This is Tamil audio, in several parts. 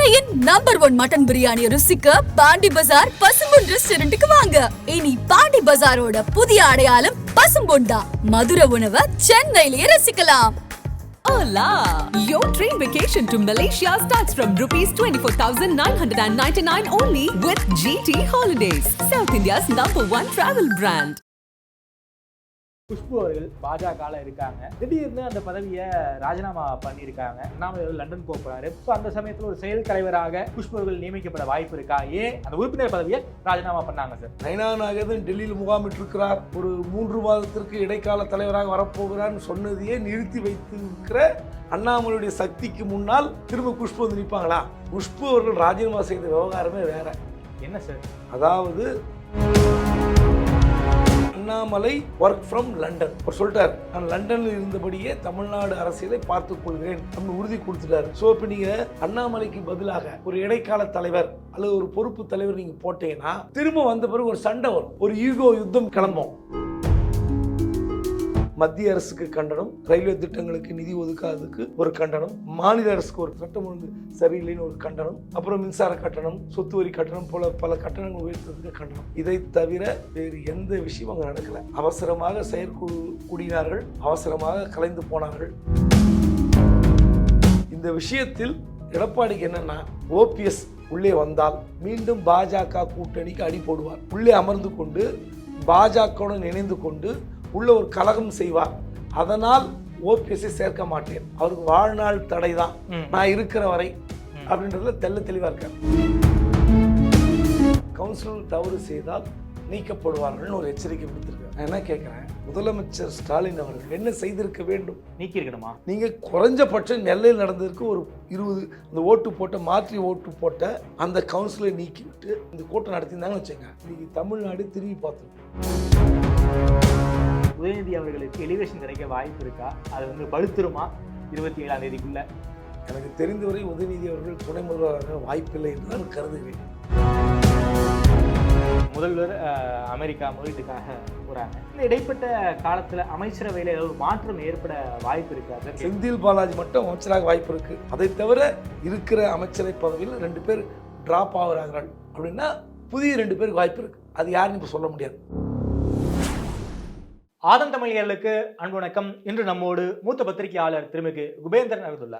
சென்னையின் நம்பர் 1 மட்டன் பிரியாணி ருசிக்க பாண்டி பஜார் பசும்பொன் ரெஸ்டாரண்ட்டுக்கு வாங்க. இனி பாண்டி பஜாரோட புதிய அடையாளம் பசும்பொன் தான். மதுரை உணவை சென்னையிலேயே ரசிக்கலாம். Hola! Your dream vacation to Malaysia starts from rupees 24,999 only with GT Holidays, South India's #1 travel brand. Khushbu அவர்கள் பாஜகவில் இருக்காங்க. திடீர்னு அந்த பதவியை ராஜினாமா பண்ணியிருக்காங்க. அண்ணாமலை லண்டன் போகிறாரு. ஸோ அந்த சமயத்தில் ஒரு செயல் தலைவராக குஷ்பு அவர்கள் நியமிக்கப்பட வாய்ப்பு இருக்கா? ஏன் அந்த உறுப்பினர் பதவியை ராஜினாமா பண்ணாங்க சார்? நைனா நாகேந்திரன் டெல்லியில் முகாமிட்டிருக்கிறார். ஒரு 3 மாதத்திற்கு இடைக்கால தலைவராக வரப்போகிறார்னு சொன்னதையே நிறுத்தி வைத்து இருக்கிற அண்ணாமலையுடைய சக்திக்கு முன்னால் திரும்ப குஷ்பு வந்து நிற்பாங்களா? குஷ்பு அவர்கள் ராஜினாமா செய்த விவகாரமே வேற. என்ன சார்? அதாவது அண்ணாமலை ஒர்க் ஃப்ரம் லண்டன் அவர் சொல்லிட்டார். நான் லண்டனில் இருந்தபடியே தமிழ்நாடு அரசியலை பார்த்துக் கொள்கிறேன் அப்படின்னு உறுதி கொடுத்துட்டாரு. ஸோ இப்போ நீங்க அண்ணாமலைக்கு பதிலாக ஒரு இடைக்கால தலைவர் அல்லது ஒரு பொறுப்பு தலைவர் நீங்க போட்டீங்கன்னா திரும்ப வந்த பிறகு ஒரு சண்டை வரும், ஒரு ஈகோ யுத்தம் கிளம்பும். மத்திய அரசுக்கு கண்டனம், ரயில்வே திட்டங்களுக்கு நிதி ஒதுக்காததுக்கு ஒரு கண்டனம், மாநில அரசுக்கு ஒரு சட்டம் ஒழுங்கு சரியில்லைன்னு ஒரு கண்டனம், அப்புறம் மின்சார கட்டணம், சொத்து வரி கட்டணம் போல பல கட்டணங்கள் உயர்த்ததுக்கு கண்டனம். இதை தவிர வேறு எந்த விஷயம் அங்கே நடக்கல. அவசரமாக செயற்குழு கூடினார்கள், அவசரமாக கலைந்து போனார்கள். இந்த விஷயத்தில் எடப்பாடிக்கு என்னன்னா, ஓபிஎஸ் உள்ளே வந்தால் மீண்டும் பாஜக கூட்டணிக்கு அடி போடுவார். உள்ளே அமர்ந்து கொண்டு பாஜகவுடன் இணைந்து கொண்டு உள்ள ஒரு கலகம் செய்வார். அதனால் ஓபிஎஸ்ஐ சேர்க்க மாட்டேன், அவருக்கு வாழ்நாள் தடை தான், நான் இருக்கிற வரை அப்படின்றதுல தெல்ல தெளிவா இருக்கார். கவுன்சிலர் தவறு செய்தால் நீக்கப்படுவார்கள் ஒரு எச்சரிக்கை விடுத்திருக்காரு. நான் என்ன கேட்கிறேன், முதலமைச்சர் ஸ்டாலின் அவர்கள் என்ன செய்திருக்க வேண்டும்? நீக்கி இருக்கணுமா? நீங்க குறைஞ்சபட்சம் நெல்லையில் நடந்திருக்கு ஒரு 20 அந்த ஓட்டு போட்ட மாற்றி ஓட்டு போட்ட அந்த கவுன்சிலை நீக்கி விட்டு இந்த கூட்டம் நடத்தியிருந்தாங்கன்னு வச்சுங்க, இன்னைக்கு தமிழ்நாடு திரும்பி பார்த்துருக்கோம். உதயநிதி அவர்களுக்கு எலிவேஷன் கிடைக்க வாய்ப்பு இருக்கா? அது வந்து படுத்துருமா 27ஆம் தேதிக்குள்ள? எனக்கு தெரிந்தவரை உதயநிதி அவர்கள் துணை முதல்வராக வாய்ப்பில்லை என்று தான் கருதுகிறேன். முதல்வர் அமெரிக்கா முதலீட்டுக்காக போறாங்க. இந்த இடைப்பட்ட காலத்துல அமைச்சரவையில் ஏதாவது மாற்றம் ஏற்பட வாய்ப்பு இருக்காது? செந்தில் பாலாஜி மட்டும் அமைச்சராக வாய்ப்பு இருக்கு. அதை தவிர இருக்கிற அமைச்சரை பதவியில் 2 பேர் டிராப் ஆகிறார்கள் அப்படின்னா புதிய 2 பேருக்கு வாய்ப்பு இருக்கு. அது யாருன்னு இப்போ சொல்ல முடியாது. ஆதம் தமிழர்களுக்கு அன்பு வணக்கம். இன்று நம்மோடு மூத்த பத்திரிகையாளர் திருமிகு குபேந்திரன் அவர்கள்.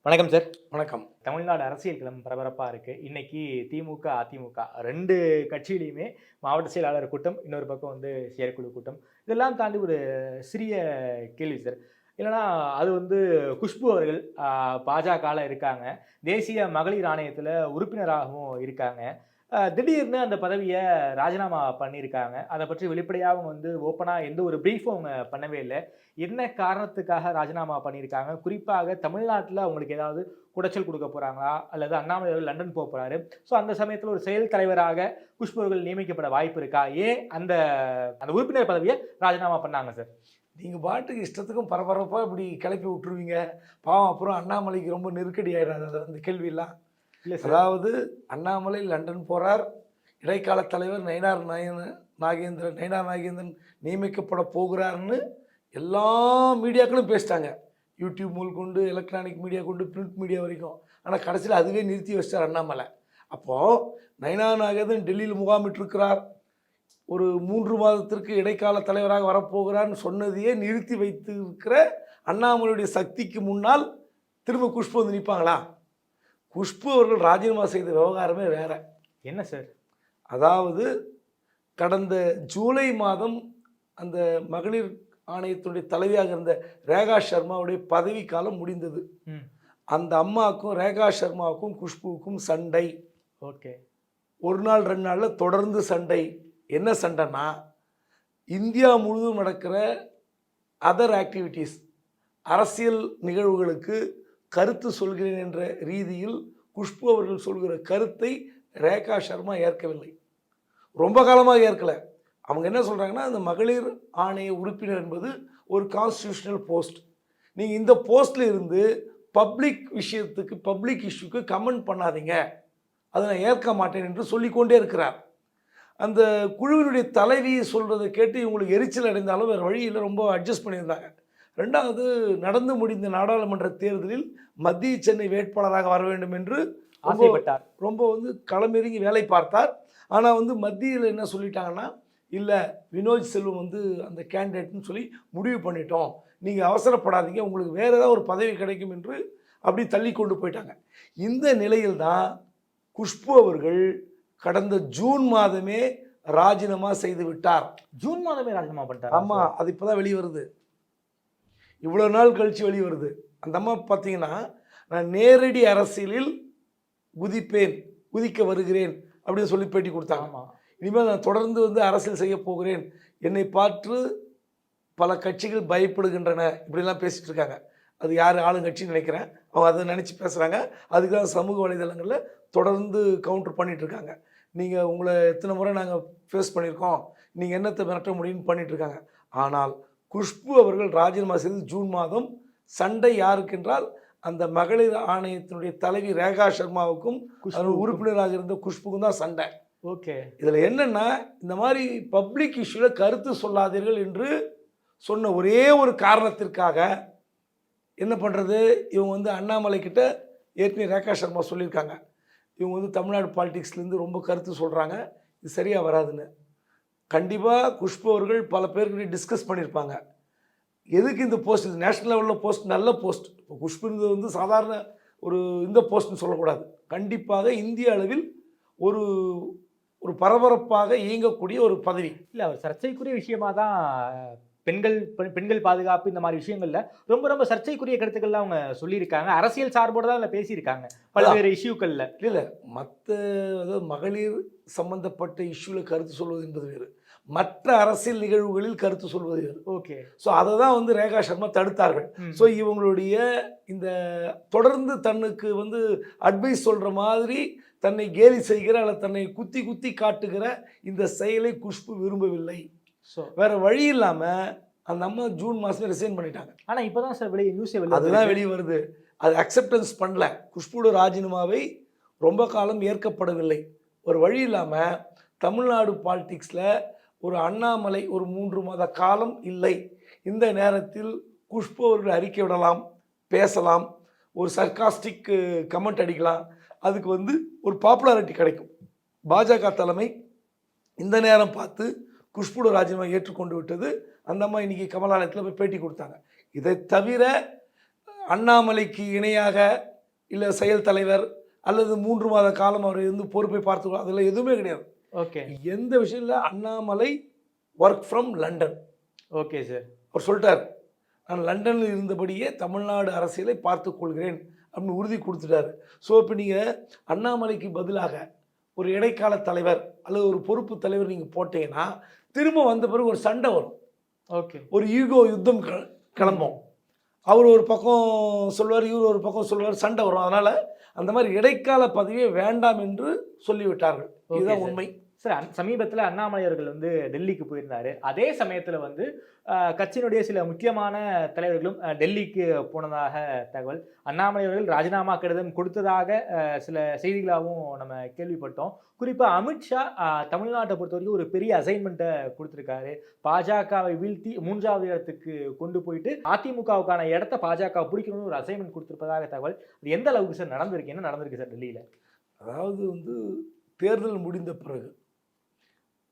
வணக்கம் சார். வணக்கம். தமிழ்நாடு அரசியல் களம் பரபரப்பாக இருக்கு. இன்னைக்கு திமுக அதிமுக 2 கட்சியிலையுமே மாவட்ட செயலாளர் கூட்டம், இன்னொரு பக்கம் வந்து செயற்குழு கூட்டம். இதெல்லாம் தாண்டி ஒரு சிறிய கேள்வி சார். இல்லைனா அது வந்து குஷ்பு அவர்கள் பாஜகவில் இருக்காங்க, தேசிய மகளிர் ஆணையத்தில் உறுப்பினராகவும் இருக்காங்க. திடீர்னு அந்த பதவியை ராஜினாமா பண்ணியிருக்காங்க. அதை பற்றி வெளிப்படையாகவும் வந்து ஓப்பனாக எந்த ஒரு ப்ரீஃபும் அவங்க பண்ணவே இல்லை. என்ன காரணத்துக்காக ராஜினாமா பண்ணியிருக்காங்க? குறிப்பாக தமிழ்நாட்டில் அவங்களுக்கு ஏதாவது குடைச்சல் கொடுக்க போகிறாங்களா, அல்லது அண்ணாமலை லண்டன் போக போகிறாரு, ஸோ அந்த சமயத்தில் ஒரு செயல் தலைவராக குஷ்பு அவர்கள் நியமிக்கப்பட வாய்ப்பு இருக்கா? ஏன் அந்த அந்த உறுப்பினர் பதவியை ராஜினாமா பண்ணாங்க சார்? நீங்கள் பாட்டுக்கு இஷ்டத்துக்கும் பரபரப்பாக இப்படி கிளப்பி விட்டுருவீங்க. பாவம் அப்புறம் அண்ணாமலைக்கு ரொம்ப நெருக்கடி ஆயிடாது அந்த கேள்வியெல்லாம். அதாவது அண்ணாமலை லண்டன் போறார், இடைக்கால தலைவர் நைனா நாகேந்திரன் நியமிக்கப்பட போகிறார்னு எல்லா மீடியாக்களும் பேசிட்டாங்க. யூடியூப் மூல் கொண்டு, எலக்ட்ரானிக் மீடியா கொண்டு, பிரிண்ட் மீடியா வரைக்கும். ஆனால் கடைசியில் அதுவே நிறுத்தி வச்சிட்டார் அண்ணாமலை. அப்போது நைனா நாகேந்திரன் டெல்லியில் முகாமிட்டிருக்கிறார். ஒரு 3 மாதத்திற்கு இடைக்கால தலைவராக வரப்போகிறார்னு சொன்னதையே நிறுத்தி வைத்து இருக்கிற அண்ணாமலையுடைய சக்திக்கு முன்னால் திரும்ப குஷ்பு வந்து நிற்பாங்களா? குஷ்பு அவர்கள் ராஜினாமா செய்த விவகாரமே வேற. என்ன சார்? அதாவது கடந்த ஜூலை மாதம் அந்த மகளிர் ஆணையத்தினுடைய தலைவியாக இருந்த ரேகா சர்மாவுடைய பதவி காலம் முடிந்தது. அந்த அம்மாவுக்கும் ரேகா சர்மாவுக்கும் குஷ்புவுக்கும் சண்டை. ஓகே. 1 நாள் 2 நாளில் தொடர்ந்து சண்டை. என்ன சண்டைனா, இந்தியா முழுவதும் நடக்கிற அதர் ஆக்டிவிட்டீஸ், அரசியல் நிகழ்வுகளுக்கு கருத்து சொல்கிறேன் என்ற ரீதியில் குஷ்பு அவர்கள் சொல்கிற கருத்தை ரேகா சர்மா ஏற்கவில்லை. ரொம்ப காலமாக ஏற்கலை. அவங்க என்ன சொல்கிறாங்கன்னா, அந்த மகளிர் ஆணைய உறுப்பினர் என்பது ஒரு கான்ஸ்டியூஷனல் போஸ்ட். நீங்கள் இந்த போஸ்டில் இருந்து பப்ளிக் விஷயத்துக்கு, பப்ளிக் இஷ்யூக்கு கமெண்ட் பண்ணாதீங்க, அதை நான் ஏற்க மாட்டேன் என்று சொல்லிக்கொண்டே இருக்கிறார். அந்த குழுவினுடைய தலைவி சொல்கிறத கேட்டு இவங்களுக்கு எரிச்சல் அடைந்தாலும் வேறு வழியில் ரொம்ப அட்ஜஸ்ட் பண்ணியிருந்தாங்க. ரெண்டாவது, நடந்து முடிந்த நாடாளுமன்ற தேர்தலில் மத்திய சென்னை வேட்பாளராக வர வேண்டும் என்று ஆசைப்பட்டார். ரொம்ப வந்து களமிறங்கி வேலை பார்த்தார். ஆனால் வந்து மத்தியில் என்ன சொல்லிட்டாங்கன்னா, இல்லை வினோத் செல்வம் வந்து அந்த கேண்டிடேட்னு சொல்லி முடிவு பண்ணிட்டோம், நீங்கள் அவசரப்படாதீங்க, உங்களுக்கு வேறு ஏதாவது ஒரு பதவி கிடைக்கும் என்று அப்படி தள்ளி கொண்டு போயிட்டாங்க. இந்த நிலையில் தான் குஷ்பு அவர்கள் கடந்த ஜூன் மாதமே ராஜினாமா செய்து விட்டார். ஜூன் மாதமே ராஜினாமா பண்ணிட்டார். ஆமாம், அது இப்போ தான் வெளியே வருது, இவ்வளோ நாள் கழித்து வெளியே வருது. அந்த அம்மா பார்த்தீங்கன்னா, நான் நேரடி அரசியலில் குதிக்க வருகிறேன் அப்படின்னு சொல்லி பேட்டி கொடுத்தாங்க. ஆமாம், இனிமேல் நான் தொடர்ந்து வந்து அரசியல் செய்ய போகிறேன், என்னை பார்த்து பல கட்சிகள் பயப்படுகின்றன, இப்படிலாம் பேசிகிட்டு இருக்காங்க. அது யார் ஆளுங்கட்சின்னு நினைக்கிறேன், அவங்க அதை நினச்சி பேசுகிறாங்க. அதுக்கு தான் சமூக வலைதளங்களில் தொடர்ந்து கவுண்டர் பண்ணிகிட்ருக்காங்க. நீங்கள் உங்களை எத்தனை முறை நாங்கள் ஃபேஸ் பண்ணியிருக்கோம், நீங்கள் என்னத்தை மிரட்ட முடியும்னு பண்ணிகிட்ருக்காங்க. ஆனால் குஷ்பு அவர்கள் ராஜினாமா செய்து ஜூன் மாதம். சண்டை யாருக்கென்றால் அந்த மகளிர் ஆணையத்தினுடைய தலைவி ரேகா சர்மாவுக்கும் உறுப்பினராக இருந்த குஷ்புக்கும் தான் சண்டை. ஓகே, இதில் என்னென்னா, இந்த மாதிரி பப்ளிக் இஷ்யூவில் கருத்து சொல்லாதீர்கள் என்று சொன்ன ஒரே ஒரு காரணத்திற்காக என்ன பண்ணுறது, இவங்க வந்து அண்ணாமலை கிட்ட ஏற்கனவே ரேகா சர்மா சொல்லியிருக்காங்க, இவங்க வந்து தமிழ்நாடு பாலிடிக்ஸ்லேருந்து ரொம்ப கருத்து சொல்கிறாங்க, இது சரியாக வராதுன்னு. கண்டிப்பாக குஷ்பு அவர்கள் பல பேர்கிட்ட டிஸ்கஸ் பண்ணியிருப்பாங்க, எதுக்கு இந்த போஸ்ட், இது நேஷ்னல் லெவலில் போஸ்ட், நல்ல போஸ்ட். இப்போ குஷ்புன்றது வந்து சாதாரண ஒரு இந்த போஸ்ட்னு சொல்லக்கூடாது, கண்டிப்பாக இந்திய அளவில் ஒரு ஒரு பரபரப்பாக இயங்கக்கூடிய ஒரு பதவி. இல்லை, அவர் சர்ச்சைக்குரிய விஷயமா தான் பெண்கள் பாதுகாப்பு இந்த மாதிரி விஷயங்கள்ல ரொம்ப ரொம்ப சர்ச்சைக்குரிய கருத்துக்கள்லாம் அவங்க சொல்லியிருக்காங்க. அரசியல் சார்போடு தான் அதில் பேசியிருக்காங்க பல்வேறு இஷ்யூக்கள்ல. இல்லை, மற்ற அதாவது மகளிர் சம்பந்தப்பட்ட இஷ்யூவில் கருத்து சொல்வது என்பது வேறு, மற்ற அரசியல் நிகழ்வுகளில் கருத்து சொல்வது வேறு. ஓகே, ஸோ அதை தான் வந்து ரேகா சர்மா தடுத்தார்கள். ஸோ இவங்களுடைய இந்த தொடர்ந்து தன்னுக்கு வந்து அட்வைஸ் சொல்கிற மாதிரி தன்னை கேலி செய்கிற அல்லது தன்னை குத்தி குத்தி காட்டுகிற இந்த செயலை குஷ்பு விரும்பவில்லை. ஸோ வேறு வழி இல்லாமல் அந்த அம்மா ஜூன் மாதமே ரிசைன் பண்ணிட்டாங்க. ஆனால் இப்போ தான் சார் நியூஸே அதுதான் வெளியே வருது, அது அக்செப்டன்ஸ் பண்ணல, குஷ்புவோட ராஜினாமாவை ரொம்ப காலம் ஏற்கப்படவில்லை. ஒரு வழி இல்லாமல் தமிழ்நாடு பாலிடிக்ஸில் ஒரு அண்ணாமலை ஒரு 3 மாத காலம் இல்லை. இந்த நேரத்தில் குஷ்பு அவர்கள் அறிக்கை விடலாம், பேசலாம், ஒரு சர்காஸ்டிக் கமெண்ட் அடிக்கலாம், அதுக்கு வந்து ஒரு பாப்புலாரிட்டி கிடைக்கும். பாஜக தலைமை இந்த நேரம் பார்த்து குஷ்புவோட ராஜினாமா ஏற்றுக்கொண்டு விட்டது. அந்த அம்மா இன்றைக்கி கமலாலயத்தில் போய் பேட்டி கொடுத்தாங்க. இதை தவிர அண்ணாமலைக்கு இணையாக இல்லை செயல் தலைவர் அல்லது 3 மாத காலம் அவர் இருந்து பொறுப்பை பார்த்துக்கோ, அதெல்லாம் எதுவுமே கிடையாது. ஓகே, எந்த விஷயத்தில் Annamalai work from London. Okay sir, அவர் சொல்லிட்டார், நான் லண்டனில் இருந்தபடியே தமிழ்நாடு அரசியலை பார்த்து கொள்கிறேன் அப்படின்னு உறுதி கொடுத்துட்டாரு. ஸோ இப்போ நீங்கள் அண்ணாமலைக்கு பதிலாக ஒரு இடைக்கால தலைவர் அல்லது ஒரு பொறுப்பு தலைவர் நீங்கள் போட்டீங்கன்னா திரும்ப வந்த பிறகு ஒரு சண்டை வரும். ஓகே, ஒரு ஈகோ யுத்தம் கிளம்பும். அவர் ஒரு பக்கம் சொல்வார், இவர் ஒரு பக்கம் சொல்வார், சண்டை வரும். அதனால் அந்த மாதிரி இடைக்கால பதவியே வேண்டாம் என்று சொல்லிவிட்டார்கள். இதுதான் உண்மை. சார், சமீபத்தில் அண்ணாமலை அவர்கள் வந்து டெல்லிக்கு போயிருந்தாரு. அதே சமயத்தில் வந்து கட்சியினுடைய சில முக்கியமான தலைவர்களும் டெல்லிக்கு போனதாக தகவல். அண்ணாமலை அவர்கள் ராஜினாமா கடிதம் கொடுத்ததாக சில செய்திகளாகவும் நம்ம கேள்விப்பட்டோம். குறிப்பாக அமித்ஷா தமிழ்நாட்டை பொறுத்த வரைக்கும் ஒரு பெரிய அசைன்மெண்ட்டை கொடுத்துருக்காரு. பாஜகவை வீழ்த்தி 3வது இடத்துக்கு கொண்டு போயிட்டு அதிமுகவுக்கான இடத்த பாஜக பிடிக்கணும்னு ஒரு அசைன்மெண்ட் கொடுத்துருப்பதாக தகவல். அது எந்த அளவுக்கு சார் நடந்திருக்கு, என்ன நடந்திருக்கு சார் டெல்லியில்? அதாவது வந்து தேர்தல் முடிந்த பிறகு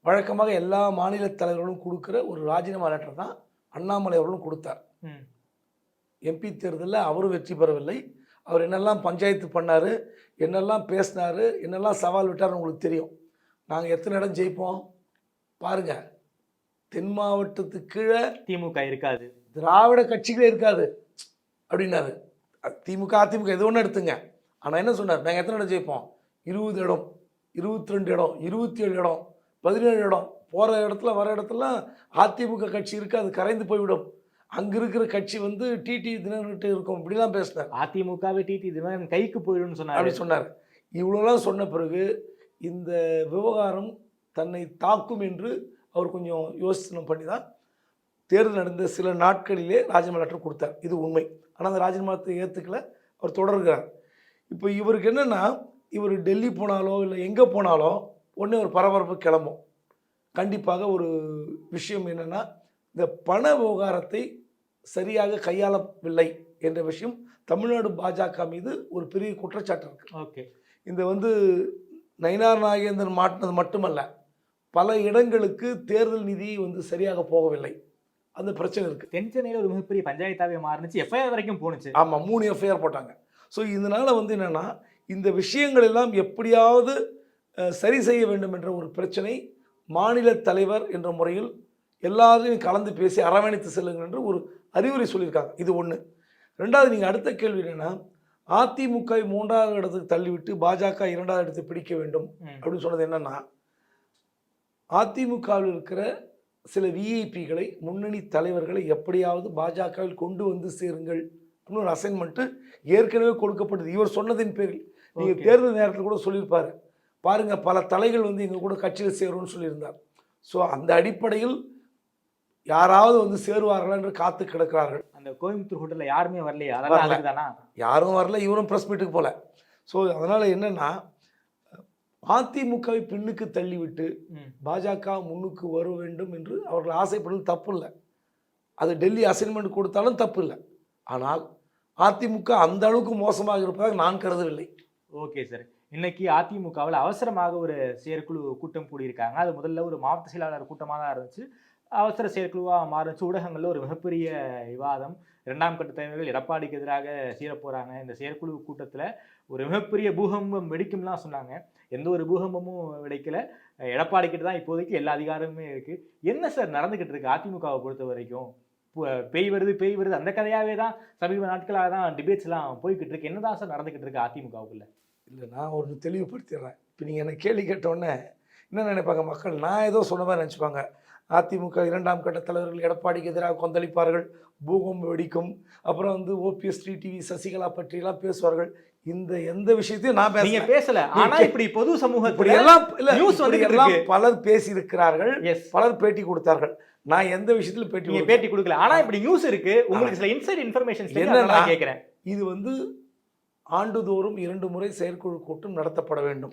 வழக்கமாக எல்லா மாநில தலைவர்களும் கொடுக்குற ஒரு ராஜினாமா லெட்டர் தான் அண்ணாமலை அவர்களும் கொடுத்தார். எம்பி தேர்தலில் அவரும் வெற்றி பெறவில்லை. அவர் என்னெல்லாம் பஞ்சாயத்து பண்ணார், என்னெல்லாம் பேசினார், என்னெல்லாம் சவால் விட்டார்னு உங்களுக்கு தெரியும். நாங்கள் எத்தனை இடம் ஜெயிப்போம் பாருங்கள். தென் மாவட்டத்துக்கு கீழே திமுக இருக்காது, திராவிட கட்சிகளே இருக்காது அப்படின்னாரு. திமுக அதிமுக எது ஒன்று எடுத்துங்க. ஆனால் என்ன சொன்னார், நாங்கள் எத்தனை இடம் ஜெயிப்போம், 20 இடம், 22 இடம், 27 இடம், 17 இடம். போகிற இடத்துல வர இடத்துல அதிமுக கட்சி இருக்குது, அது கரைந்து போய்விடும். அங்கே இருக்கிற கட்சி வந்து டிடி தினகரன்கிட்ட இருக்கும், இப்படிலாம் பேசினார். அதிமுகவே டிடி தினகரன் கைக்கு போயிடும்னு சொன்னார். அப்படி சொன்னார். இவ்வளோலாம் சொன்ன பிறகு இந்த விவகாரம் தன்னை தாக்கும் என்று அவர் கொஞ்சம் யோசனை பண்ணி தான் தேர்தல் நடந்த சில நாட்களிலே ராஜினாமா லெட்டர் கொடுத்தார். இது உண்மை. ஆனால் அந்த ராஜினாமாத்தை ஏற்றுக்கல, அவர் தொடர்கிறார். இப்போ இவருக்கு என்னென்னா, இவர் டெல்லி போனாலோ இல்லை எங்கே போனாலோ உடனே ஒரு பரபரப்பு கிளம்பும். கண்டிப்பாக ஒரு விஷயம் என்னென்னா, இந்த பண விவகாரத்தை சரியாக கையாளவில்லை என்ற விஷயம் தமிழ்நாடு பாஜக மீது ஒரு பெரிய குற்றச்சாட்டு இருக்கு. ஓகே. இந்த நயினார் நாகேந்திரன் மாட்டினது மட்டுமல்ல, பல இடங்களுக்கு தேர்தல் நிதி சரியாக போகவில்லை, அந்த பிரச்சனை இருக்கு. தென் சென்னையில் ஒரு மிகப்பெரிய பஞ்சாயத்தாவே மாறுச்சு, எஃப்ஐஆர் வரைக்கும் போணுச்சு. ஆமாம், 3 எஃப்ஐஆர் போட்டாங்க. ஸோ இதனால என்னன்னா, இந்த விஷயங்கள் எல்லாம் எப்படியாவது சரி செய்ய வேண்டும் என்ற ஒரு பிரச்சனை மாநில தலைவர் என்ற முறையில் எல்லாரையும் கலந்து பேசி அரவணைத்து செல்லுங்கள் என்று ஒரு அறிவுரை சொல்லியிருக்காங்க. இது ஒன்று. ரெண்டாவது, நீங்கள் அடுத்த கேள்வி என்னென்னா, அதிமுக 3வது இடத்துக்கு தள்ளிவிட்டு பாஜக 2வது இடத்தை பிடிக்க வேண்டும் அப்படின்னு சொன்னது என்னன்னா, அதிமுகவில் இருக்கிற சில விஐபிகளை, முன்னணி தலைவர்களை எப்படியாவது பாஜகவில் கொண்டு வந்து சேருங்கள் அப்படின்னு ஒரு அசைன்மெண்ட்டு ஏற்கனவே கொடுக்கப்பட்டது. இவர் சொன்னதின் பேரில் நீங்கள் தேர்தல் நேரத்தில் கூட சொல்லியிருப்பார், பாருங்கள் பல தலைகள் எங்கள் கூட கட்சியில் சேரும்னு சொல்லியிருந்தார். ஸோ அந்த அடிப்படையில் யாராவது சேருவார்கள் என்று காத்து கிடக்கிறார்கள். அந்த கோயம்புத்தூர் ஹோட்டலில் யாருமே வரலையா? அதெல்லாம் யாரும் வரல, இவரும் ப்ரெஸ் மீட்டுக்கு போல. ஸோ அதனால் என்னென்னா, அதிமுகவை பின்னுக்கு தள்ளிவிட்டு பாஜக முன்னுக்கு வர வேண்டும் என்று அவர்கள் ஆசைப்படுவது தப்பு இல்லை. அது டெல்லி அசைன்மெண்ட் கொடுத்தாலும் தப்பு இல்லை. ஆனால் அதிமுக அந்த அளவுக்கு மோசமாக இருப்பதாக நான் கருதவில்லை. Okay sir. இன்னைக்கு அதிமுகவில் அவசரமாக ஒரு செயற்குழு கூட்டம் கூடியிருக்காங்க. அது முதல்ல ஒரு மாவட்ட செயலாளர் கூட்டமாக தான் இருந்துச்சு, அவசர செயற்குழுவாக மாறிச்சு. ஊடகங்களில் ஒரு மிகப்பெரிய விவாதம். 2ஆம் கட்ட தலைவர்கள் எடப்பாடிக்கு எதிராக சேரப்போகிறாங்க. இந்த செயற்குழு கூட்டத்தில் ஒரு மிகப்பெரிய பூகம்பம் வெடிக்கும்லாம் சொன்னாங்க. எந்த ஒரு பூகம்பமும் வெடிக்கல. எடப்பாடி கிட்ட தான் இப்போதைக்கு எல்லா அதிகாரமுமே இருக்குது. என்ன சார் நடந்துக்கிட்டு இருக்கு அதிமுகவை பொறுத்த வரைக்கும்? பேய் வருது அந்த கதையாகவே தான் சமீப நாட்களாக தான் டிபேட்ஸ்லாம் போய்கிட்டு இருக்கு. என்னதான் சார் நடந்துக்கிட்டு இருக்கு அதிமுகவுக்குள்ள? இல்லை, நான் ஒரு தெளிவுபடுத்திடுறேன். இப்போ நீங்கள் என்ன கேள்வி கேட்டோன்னே என்ன நினைப்பாங்க மக்கள், நான் ஏதோ சொன்ன மாதிரி நினச்சிப்பாங்க. அதிமுக 2ஆம் கட்ட தலைவர்கள் எடப்பாடிக்கு எதிராக கொந்தளிப்பார்கள், பூகம்பம் வெடிக்கும், அப்புறம் ஓபிஎஸ், டிடிவி, சசிகலா பற்றியெல்லாம் பேசுவார்கள். எந்த விஷயத்தையும் நான் பேசல. ஆனா இப்படி பொது சமூகத்துல எல்லாம் பலர் பேசியிருக்கிறார்கள், பலர் பேட்டி கொடுத்தார்கள். நான் எந்த விஷயத்துல பேட்டி கொடுக்கல. ஆனா இப்படி நியூஸ் இருக்கு, உங்களுக்கு சில இன்சைட் இன்ஃபர்மேஷன் என்னன்னா கேக்குறேன். இது ஆண்டுதோறும் 2 முறை செயற்குழு கூட்டம் நடத்தப்பட வேண்டும்.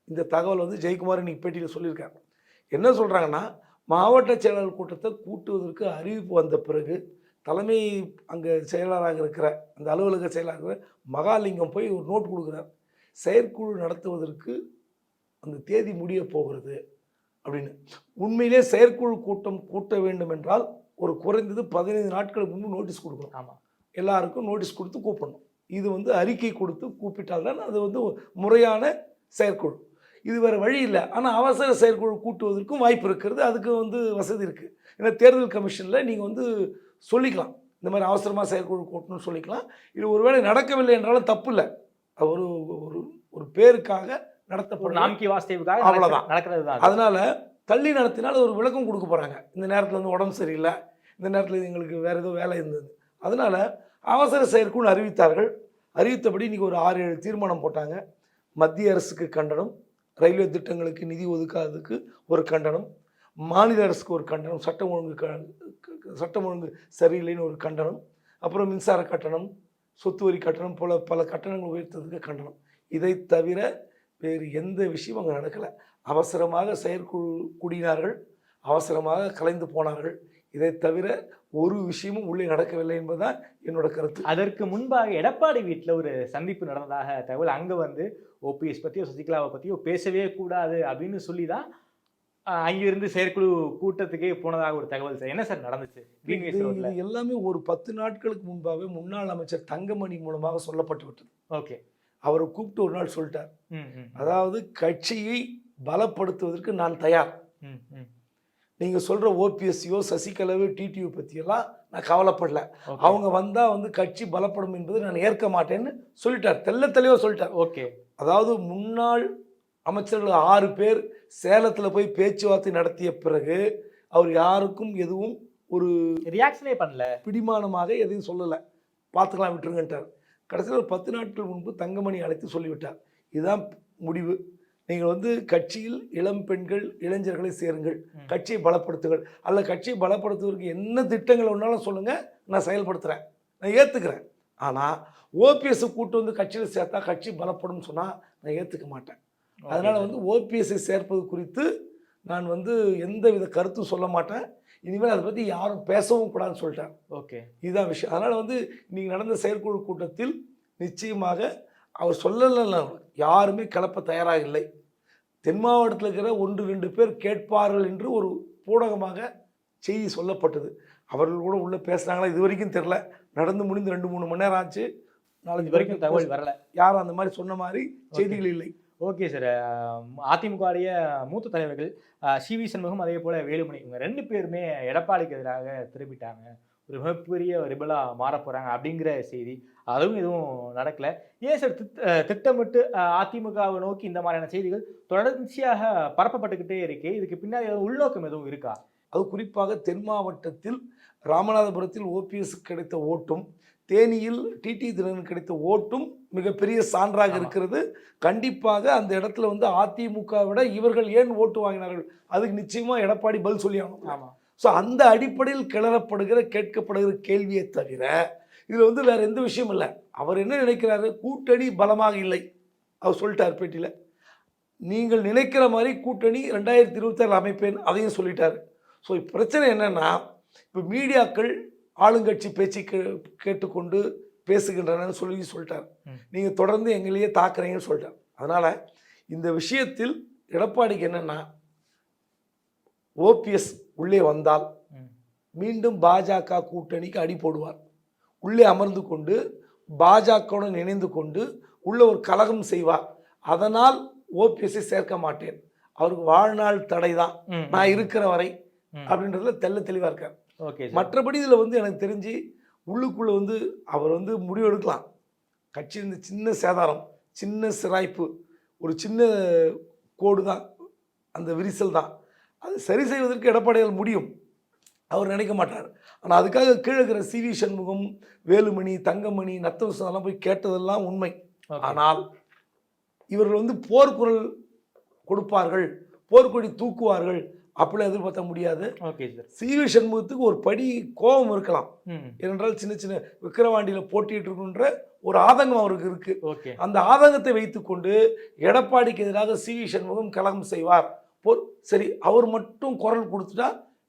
இந்த தகவல் ஜெயக்குமார் இன்னைக்கு பேட்டியில் சொல்லியிருக்காங்க. என்ன சொல்றாங்கன்னா, மாவட்ட செயலாளர் கூட்டத்தை கூட்டுவதற்கு அறிவிப்பு வந்த பிறகு தலைமை அங்கே செயலாளராக இருக்கிற அந்த அலுவலக செயலாளர் மகாலிங்கம் போய் ஒரு நோட் கொடுக்குறார், செயற்குழு நடத்துவதற்கு அந்த தேதி முடிய போகிறது அப்படின்னு. உண்மையிலே செயற்குழு கூட்டம் கூட்ட வேண்டும் என்றால் ஒரு குறைந்தது 15 நாட்களுக்கு முன்பு நோட்டீஸ் கொடுக்கணும். ஆமாம், எல்லாருக்கும் நோட்டீஸ் கொடுத்து கூப்பிடணும். இது அறிக்கை கொடுத்து கூப்பிட்டால்தான் அது முறையான செயற்குழு. இது வேறு வழி இல்லை. ஆனால் அவசர செயற்குழு கூட்டுவதற்கும் வாய்ப்பு இருக்கிறது, அதுக்கு வசதி இருக்குது. ஏன்னா தேர்தல் கமிஷனில் நீங்கள் சொல்லிக்கலாம், இந்த மாதிரி அவசரமாக செயற்குழு கூட்டணும்னு சொல்லிக்கலாம். இது ஒருவேளை நடக்கவில்லை என்றாலும் தப்பு இல்லை, ஒரு ஒரு பேருக்காக நடத்தப்படும், அவ்வளோதான் நடக்கிறது தான். அதனால தள்ளி நடத்தினால் ஒரு விளக்கம் கொடுக்க போகிறாங்க. இந்த நேரத்தில் உடம்பு சரியில்லை, இந்த நேரத்தில் எங்களுக்கு வேறு ஏதோ வேலை இருந்தது, அதனால அவசர செயற்குழு அறிவித்தார்கள். அறிவித்தபடி இன்றைக்கி ஒரு 6-7 தீர்மானம் போட்டாங்க. மத்திய அரசுக்கு கண்டனம், ரயில்வே திட்டங்களுக்கு நிதி ஒதுக்காததுக்கு ஒரு கண்டனம், மாநில அரசுக்கு ஒரு கண்டனம், சட்டம் ஒழுங்கு சரியில்லைன்னு ஒரு கண்டனம், அப்புறம் மின்சார கட்டணம், சொத்து வரி கட்டணம் போல பல கட்டணங்கள் உயர்த்ததுக்கு கண்டனம். இதை தவிர வேறு எந்த விஷயம் அங்கே நடக்கலை. அவசரமாக செயற்குழு கூடினார்கள், அவசரமாக கலைந்து போனார்கள். இதை தவிர ஒரு விஷயமும் உள்ளே நடக்கவில்லை என்பதுதான் என்னோட கருத்து. அதற்கு முன்பாக எடப்பாடி வீட்டில் ஒரு சந்திப்பு நடந்ததாக தகவல். அங்கே ஓபிஎஸ் பற்றியோ சசிகலாவை பற்றியோ பேசவே கூடாது அப்படின்னு சொல்லி தான் அங்கிருந்து செயற்குழு கூட்டத்துக்கே போனதாக ஒரு தகவல். சார், என்ன சார் நடந்துச்சு? இது எல்லாமே ஒரு 10 நாட்களுக்கு முன்பாகவே முன்னாள் அமைச்சர் தங்கமணி மூலமாக சொல்லப்பட்டு விட்டது. ஓகே, அவரை கூப்பிட்டு ஒரு நாள் சொல்லிட்டார், அதாவது கட்சியை பலப்படுத்துவதற்கு நான் தயார், நீங்கள் சொல்கிற ஓபிஎஸ்சியோ சசிகலாவோ டிடிவி பற்றியெல்லாம் நான் கவலைப்படல, அவங்க வந்தால் கட்சி பலப்படும் என்பது நான் ஏற்க மாட்டேன்னு சொல்லிட்டார், தெளிவாக சொல்லிட்டார். ஓகே, அதாவது முன்னாள் அமைச்சர்கள் 6 பேர் சேலத்தில் போய் பேச்சுவார்த்தை நடத்திய பிறகு அவர் யாருக்கும் எதுவும் ஒரு ரியாக்ஷனே பண்ணல, பிடிமானமாக எதையும் சொல்லலை, பார்த்துக்கலாம் விட்டுருங்கன்ட்டார். கடைசியில் ஒரு 10 நாட்கள் முன்பு தங்கமணி அழைத்து சொல்லிவிட்டார், இதுதான் முடிவு, நீங்கள் கட்சியில் இளம் பெண்கள் இளைஞர்களை சேருங்கள், கட்சியை பலப்படுத்துங்கள், அல்ல கட்சியை பலப்படுத்துவதற்கு என்ன திட்டங்கள் ஒன்றாலும் சொல்லுங்கள், நான் செயல்படுத்துகிறேன், நான் ஏற்றுக்கிறேன். ஆனால் ஓபிஎஸ் கூட்டு கட்சியில் சேர்த்தா கட்சி பலப்படும் சொன்னால் நான் ஏற்றுக்க மாட்டேன். அதனால் ஓபிஎஸ்ஸை சேர்ப்பது குறித்து நான் எந்த வித கருத்தும் சொல்ல மாட்டேன். இனிமேல் அதை பற்றி யாரும் பேசவும் கூடாதுன்னு சொல்லிட்டார். ஓகே, இதுதான் விஷயம். அதனால் வந்து இன்னைக்கு நடந்த செயற்குழு கூட்டத்தில் நிச்சயமாக அவர் சொல்லலை, யாருமே கலப்ப தயாராக இல்லை. தென் மாவட்டத்தில் இருக்கிற 1-2 பேர் கேட்பார்கள் என்று ஒரு ஊடகமாக செய்தி சொல்லப்பட்டது. அவர்கள் கூட உள்ளே பேசுனாங்களா இது வரைக்கும் தெரில. நடந்து முடிந்து 2-3 மணி நேரம் ஆச்சு. நாளைக்கு வரைக்கும் தகவல் வரல. யாரும் அந்த மாதிரி சொன்ன மாதிரி செய்திகள் இல்லை. Okay sir. அதிமுகவுடைய மூத்த தலைவர்கள் சிவி சண்முகம் அதே போல் வேலுமணி இவங்க 2 பேருமே எடப்பாடிக்கு எதிராக திரும்பிட்டாங்க, ஒரு மிகப்பெரிய ரிபலாக மாற போகிறாங்க அப்படிங்கிற செய்தி. அதுவும் எதுவும் நடக்கலை. ஏன் சார் திட்டமிட்டு அதிமுகவை நோக்கி இந்த மாதிரியான செய்திகள் தொடர்ச்சியாக பரப்பப்பட்டுக்கிட்டே இருக்கு? இதுக்கு பின்னாடி உள்நோக்கம் எதுவும் இருக்கா? அது குறிப்பாக தென் மாவட்டத்தில் ராமநாதபுரத்தில் ஓபிஎஸ் கிடைத்த ஓட்டும் தேனியில் டிடி தினகரன் கிடைத்த ஓட்டும் மிகப்பெரிய சான்றாக இருக்கிறது. கண்டிப்பாக அந்த இடத்துல வந்து அதிமுக விட இவர்கள் ஏன் ஓட்டு வாங்கினார்கள் அதுக்கு நிச்சயமாக எடப்பாடி பதில் சொல்லி ஆகணும். ஆமாம். ஸோ அந்த அடிப்படையில் கிளறப்படுகிற கேட்கப்படுகிற கேள்வியை தவிர இதில் வந்து வேறு எந்த விஷயமும் இல்லை. அவர் என்ன நினைக்கிறாரு, கூட்டணி பலமாக இல்லை. அவர் சொல்லிட்டார் பேட்டியில், நீங்கள் நினைக்கிற மாதிரி கூட்டணி 2026 அமைப்பேன், அதையும் சொல்லிட்டார். ஸோ பிரச்சனை என்னென்னா, இப்போ மீடியாக்கள் ஆளுங்கட்சி பேச்சு கேட்டுக்கொண்டு பேசுகின்றனன்னு சொல்லிட்டார். நீங்கள் தொடர்ந்து எங்களையே தாக்குறீங்கன்னு சொல்லிட்டார். அதனால் இந்த விஷயத்தில் எடப்பாடிக்கு என்னென்னா, ஓபிஎஸ் உள்ளே வந்தால் மீண்டும் பாஜக கூட்டணிக்கு அடி போடுவார். உள்ளே அமர்ந்து கொண்டு பாஜகவுடன் இணைந்து கொண்டு உள்ள ஒரு கலகம் செய்வார். அதனால் ஓபிஎஸ்ஸை சேர்க்க மாட்டேன், அவருக்கு வாழ்நாள் தடை தான் நான் இருக்கிற வரை அப்படின்றதுல தெளிவாக இருக்கார். ஓகே. மற்றபடி இதில் வந்து எனக்கு தெரிஞ்சு உள்ளுக்குள்ளே வந்து அவர் வந்து முடிவெடுக்கலாம். கட்சி இந்த சின்ன சேதாரம், சின்ன சிராய்ப்பு, ஒரு சின்ன கோடு தான், அந்த விரிசல் தான், அது சரி செய்வதற்கு எடப்பாடியால் முடியும். அவர் நினைக்க மாட்டார். ஆனால் அதுக்காக கீழே இருக்கிற சிவி சண்முகம், வேலுமணி, தங்கமணி, நத்தவசனெல்லாம் போய் கேட்டதெல்லாம் உண்மை. ஆனால் இவர்கள் வந்து போர்க்குரல் கொடுப்பார்கள், போர்க்கொடி தூக்குவார்கள் அப்படிலாம் எதிர்பார்த்த முடியாது. Okay sir. சிவி சண்முகத்துக்கு ஒரு படி கோபம் இருக்கலாம். ஏனென்றால் சின்ன சின்ன விக்கிரவாண்டியில் போட்டிட்டு இருக்குன்ற ஒரு ஆதங்கம் அவருக்கு இருக்கு. ஓகே. அந்த ஆதங்கத்தை வைத்துக்கொண்டு எடப்பாடிக்கு எதிராக சிவி சண்முகம் கலகம் செய்வார். சரி, அவர் மட்டும் குரல் கொடுத்துட்டா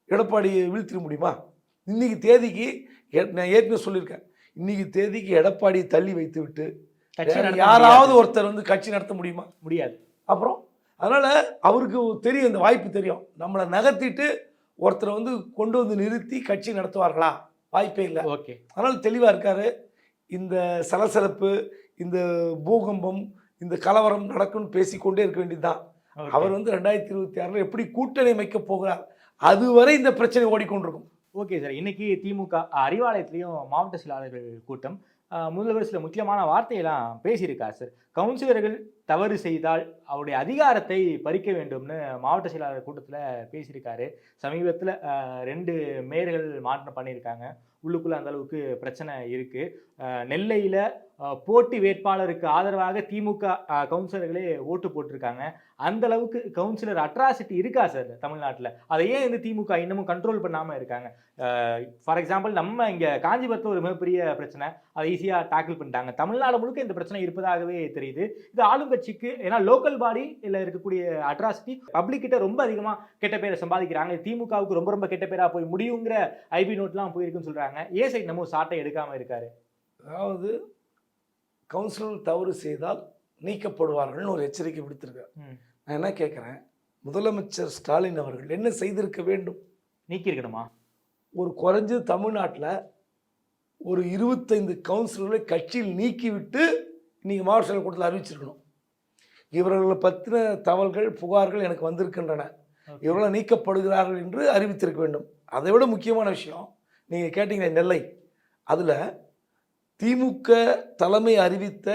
எடப்பாடியை வீழ்த்திட முடியுமா? இன்னைக்கு தேதிக்கு நான் ஏற்கனவே சொல்லியிருக்கேன், இன்னைக்கு தேதிக்கு எடப்பாடியை தள்ளி வைத்து விட்டு யாராவது ஒருத்தர் வந்து கட்சி நடத்த முடியுமா? முடியாது. அப்புறம் அதனால் அவருக்கு தெரியும், இந்த வாய்ப்பு தெரியும், நம்மளை நகர்த்திட்டு ஒருத்தரை வந்து கொண்டு வந்து நிறுத்தி கட்சி நடத்துவார்களா? வாய்ப்பே இல்லை. ஓகே. அதனால் தெளிவாக இருக்காரு. இந்த சலசலப்பு, இந்த பூகம்பம், இந்த கலவரம் நடக்கும்னு பேசிக்கொண்டே இருக்க வேண்டியதுதான். அவர் வந்து 2026 எப்படி கூட்டணி அமைக்க போகிறார், அதுவரை இந்த பிரச்சனை ஓடிக்கொண்டிருக்கும். Okay sir. இன்னைக்கு திமுக அறிவாலயத்திலையும் மாவட்ட செயலாளர்கள் கூட்டம், முதல்வர் சில முக்கியமான வார்த்தையெல்லாம் பேசியிருக்கார் சார். கவுன்சிலர்கள் தவறு செய்தால் அவருடைய அதிகாரத்தை பறிக்க வேண்டும்னு மாவட்ட செயலாளர் கூட்டத்தில் பேசியிருக்காரு. சமீபத்தில் 2 மேயர்கள் மாற்றம் பண்ணியிருக்காங்க. உள்ளுக்குள்ளே அந்த அளவுக்கு பிரச்சனை இருக்குது. நெல்லையில் போட்டி வேட்பாளருக்கு ஆதரவாக திமுக கவுன்சிலர்களே ஓட்டு போட்டிருக்காங்க. அந்த அளவுக்கு கவுன்சிலர் அட்ராசிட்டி இருக்கா சார் தமிழ்நாட்டில்? அதை ஏன் வந்து திமுக இன்னமும் கண்ட்ரோல் பண்ணாமல் இருக்காங்க? ஃபார் எக்ஸாம்பிள், நம்ம இங்கே காஞ்சிபுரத்தில் ஒரு மிகப்பெரிய பிரச்சனை, அதை ஈஸியாக டேக்கிள் பண்ணிட்டாங்க. தமிழ்நாடு முழுக்க இந்த பிரச்சனை இருப்பதாகவே தெரியுது. இது ஆளுங்கட்சிக்கு, ஏன்னா லோக்கல் பாடி இல்லை இருக்கக்கூடிய அட்ராசிட்டி பப்ளிக் கிட்ட ரொம்ப அதிகமாக கெட்ட பேரை சம்பாதிக்கிறாங்க. திமுகவுக்கு ரொம்ப ரொம்ப கெட்ட பேராக போய் முடியுங்கிற ஐபி நோட்லாம் போயிருக்குன்னு சொல்கிறாங்க. ஏன் சைட் நம்ம சாட்டை எடுக்காமல் இருக்காரு? அதாவது கவுன்சிலர் தவறு செய்தால் நீக்கப்படுவார்கள்னு ஒரு எச்சரிக்கை விடுத்திருக்கார். நான் என்ன கேட்குறேன், முதலமைச்சர் ஸ்டாலின் அவர்கள் என்ன செய்திருக்க வேண்டும்? நீக்கியிருக்கணுமா? ஒரு குறைஞ்சது தமிழ்நாட்டில் ஒரு 25 கவுன்சிலர்களை கட்சியில் நீக்கிவிட்டு இன்றைக்கி மாவட்ட செயலர் கூட்டத்தில் அறிவிச்சிருக்கணும். இவர்களை பற்றின தகவல்கள், புகார்கள் எனக்கு வந்திருக்கின்றன, இவர்கள் நீக்கப்படுகிறார்கள் என்று அறிவித்திருக்க வேண்டும். அதை விட முக்கியமான விஷயம், நீங்கள் கேட்டீங்க நெல்லை, அதில் திமுக தலைமை அறிவித்த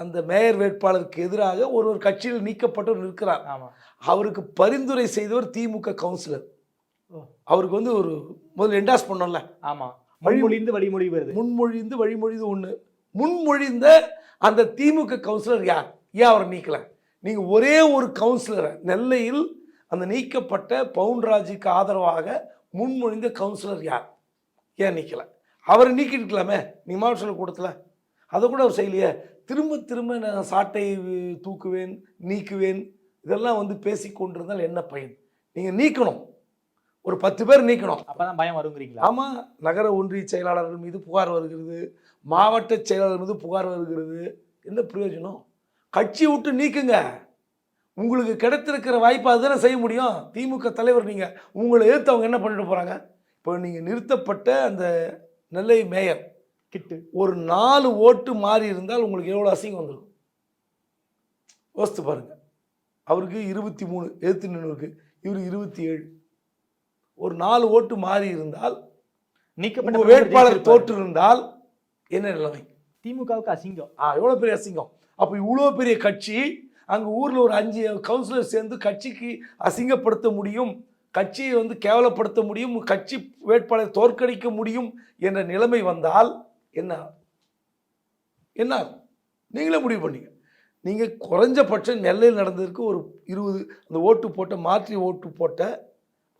அந்த மேயர் வேட்பாளருக்கு எதிராக ஒரு கட்சியில் நீக்கப்பட்டவர் இருக்கிறார். அவருக்கு பரிந்துரை செய்தவர் திமுக கவுன்சிலர். அவருக்கு வந்து ஒரு முதல்ல என்டாஸ் பண்ணோம்ல. ஆமாம், வழிமொழிந்து வழிமொழி வருது. முன்மொழிந்து வழிமொழிது ஒன்று. முன்மொழிந்த அந்த திமுக கவுன்சிலர் யார்? ஏன் அவரை நீக்கல? நீங்கள் ஒரே ஒரு கவுன்சிலரை நெல்லையில் அந்த நீக்கப்பட்ட பவுன்ராஜுக்கு ஆதரவாக முன்மொழிந்த கவுன்சிலர் யார்? ஏன் நீக்கல? அவரை நீக்கிட்டுக்கலாமே நீ மாவட்ட செயலர் கூட்டத்தில். அதை கூட அவர் செய்யலையே. திரும்ப திரும்ப நான் சாட்டை தூக்குவேன், நீக்குவேன், இதெல்லாம் வந்து பேசி கொண்டிருந்தால் என்ன பயன்? நீங்கள் நீக்கணும். ஒரு 10 பேர் நீக்கணும். அப்பதான் பயம் வருங்கிறீங்களா? ஆமாம், நகர ஒன்றிய செயலாளர்கள் மீது புகார் வருகிறது, மாவட்ட செயலாளர் மீது புகார் வருகிறது. என்ன பிரயோஜனம்? கட்சி விட்டு நீக்குங்க. உங்களுக்கு கிடைத்திருக்கிற வாய்ப்பு அதுதானே செய்ய முடியும். திமுக தலைவர் நீங்கள், உங்களை எதிர்த்து அவங்க என்ன பண்ணிட்டு போகிறாங்க? இப்போ நீங்கள் நிறுத்தப்பட்ட அந்த நெல்லை மேயர் கிட்டு ஒரு 4 ஓட்டு மாறி இருந்தால் உங்களுக்கு எவ்வளோ அசிங்கம் வந்துடும் யோசித்து பாருங்க. அவருக்கு 23 எதிர்த்து நின்றுருக்கு, இவர் 27. ஒரு 4 ஓட்டு மாறி இருந்தால், நீக்கப்பட்ட வேட்பாளர் தோற்று இருந்தால் என்ன நிலைமை? திமுகவுக்கு அசிங்கம். எவ்வளோ பெரிய அசிங்கம். அப்போ இவ்வளோ பெரிய கட்சி, அங்கே ஊரில் ஒரு 5 கவுன்சிலர் சேர்ந்து கட்சிக்கு அசிங்கப்படுத்த முடியும், கட்சியை வந்து கேவலப்படுத்த முடியும், கட்சி வேட்பாளரை தோற்கடிக்க முடியும் என்ற நிலைமை வந்தால் என்ன என்ன நீங்களே முடிவு பண்ணீங்க. நீங்கள் குறைஞ்சபட்சம் நெல்லையில் நடந்ததற்கு ஒரு 20 அந்த ஓட்டு போட்ட மாற்றி ஓட்டு போட்ட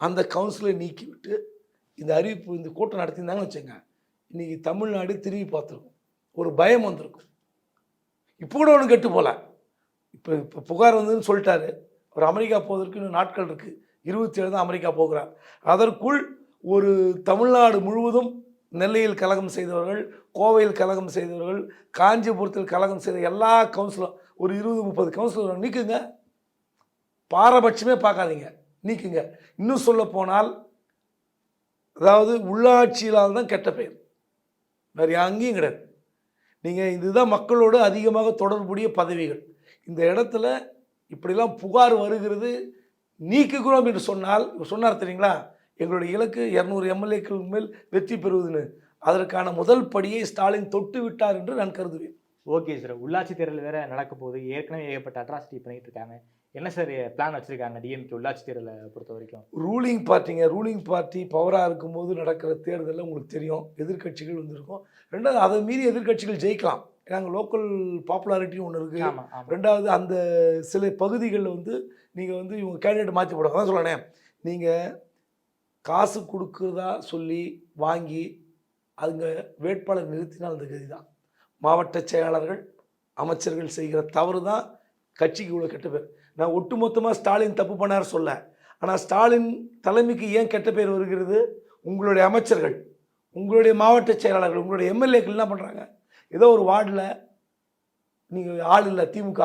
அந்த கவுன்சிலை நீக்கிவிட்டு இந்த அறிவிப்பு இந்த கூட்டம் நடத்தியிருந்தாங்கன்னு வச்சுங்க, இன்றைக்கி தமிழ்நாடு திரும்பி பார்த்துருக்கும், ஒரு பயம் வந்திருக்கும். இப்போ கூட ஒன்று கெட்டு போகல. இப்போ புகார் வந்ததுன்னு சொல்லிட்டாரு, அவர் அமெரிக்கா போவதற்கு இன்னும் நாட்கள் இருக்குது, 27 தான் அமெரிக்கா போகிறார். அதற்குள் ஒரு தமிழ்நாடு முழுவதும் நெல்லையில் கலகம் செய்தவர்கள், கோவையில் கலகம் செய்தவர்கள், காஞ்சிபுரத்தில் கலகம் செய்த எல்லா கவுன்சிலரும் ஒரு 20-30 கவுன்சிலர் நீக்குங்க. பாரபட்சமே பார்க்காதீங்க, நீக்குங்க. இன்னும் சொல்ல போனால், அதாவது உள்ளாட்சியினால் தான் கெட்ட பெயர், வேறு அங்கேயும் கிடையாது. நீங்கள் இதுதான் மக்களோடு அதிகமாக தொடர்புடைய பதவிகள். இந்த இடத்துல இப்படிலாம் புகார் வருகிறது, நீக்குகிறோம் என்று சொன்னால், சொன்னார் தெரியுங்களா, எங்களுடைய இலக்கு 200 எம்எல்ஏக்கள் மேல் வெற்றி பெறுவதுன்னு. அதற்கான முதல் படியை ஸ்டாலின் தொட்டு விட்டார் என்று நான் கருதுவேன். ஓகே சார், உள்ளாட்சி தேர்தல் வேற நடக்க போகுது, ஏற்கனவே ஏகப்பட்ட அட்ராசிட்டி பண்ணிட்டு இருக்காங்க. என்ன சார் பிளான் வச்சிருக்காங்க டிஎம்கே உள்ளாட்சி தேர்தலை பொறுத்த வரைக்கும்? ரூலிங் பார்ட்டி பவராக இருக்கும்போது நடக்கிற தேர்தலில் உங்களுக்கு தெரியும், எதிர்கட்சிகள் வந்திருக்கும். ரெண்டாவது, அதை மீறி எதிர்கட்சிகள் ஜெயிக்கலாம். நாங்கள் லோக்கல் பாப்புலாரிட்டின்னு ஒன்று இருக்குது. ரெண்டாவது, அந்த சில பகுதிகளில் வந்து நீங்கள் வந்து இவங்க கேண்டிடேட் மாற்றி போடுவாங்க. அதான் சொல்லணே, நீங்கள் காசு கொடுக்குறதா சொல்லி வாங்கி அதுங்க வேட்பாளர் நிறுத்தினால் அந்த கதி தான். மாவட்ட செயலாளர்கள் அமைச்சர்கள் செய்கிற தவறு தான் கட்சிக்கு இவ்வளோ கெட்ட பேர். நான் ஒட்டுமொத்தமாக ஸ்டாலின் தப்பு பண்ணார் சொல்ல, ஆனால் ஸ்டாலின் தலைமைக்கு ஏன் கெட்ட பேர் வருகிறது? உங்களுடைய அமைச்சர்கள், உங்களுடைய மாவட்ட செயலாளர்கள், உங்களுடைய எம்எல்ஏக்கள் என்ன பண்ணுறாங்க? ஏதோ ஒரு வார்டில் நீங்கள் ஆள் இல்லை திமுக,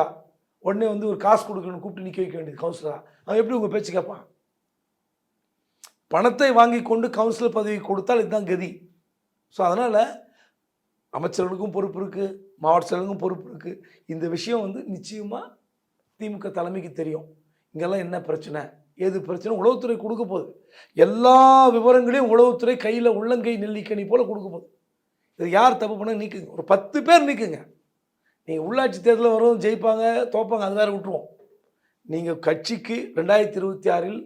உடனே வந்து ஒரு காசு கொடுக்கணும்னு கூப்பிட்டு நிற்க வைக்க வேண்டியது கவுன்சிலராக. அவன் எப்படி உங்கள் பேச்சு கேட்பான்? பணத்தை வாங்கி கொண்டு கவுன்சிலர் பதவி கொடுத்தால் இதுதான் கதி. ஸோ அதனால் அமைச்சர்களுக்கும் பொறுப்பு இருக்குது, மாவட்ட செயலருக்கும் பொறுப்பு இருக்குது. இந்த விஷயம் வந்து நிச்சயமாக திமுக தலைமைக்கு தெரியும். இங்கெல்லாம் என்ன பிரச்சனை, ஏது பிரச்சனை உளவுத்துறை கொடுக்க போகுது. எல்லா விவரங்களையும் உளவுத்துறை கையில் உள்ளங்கை நெல்லிக்கனி போல் கொடுக்க போகுது. இது யார் தப்பு பண்ண நீக்குங்க, ஒரு 10 பேர் நீக்குங்க. நீங்கள் உள்ளாட்சி தேர்தலில் வரும், ஜெயிப்பாங்க தோப்பாங்க, அது வேறு விட்டுருவோம். நீங்கள் கட்சிக்கு 2026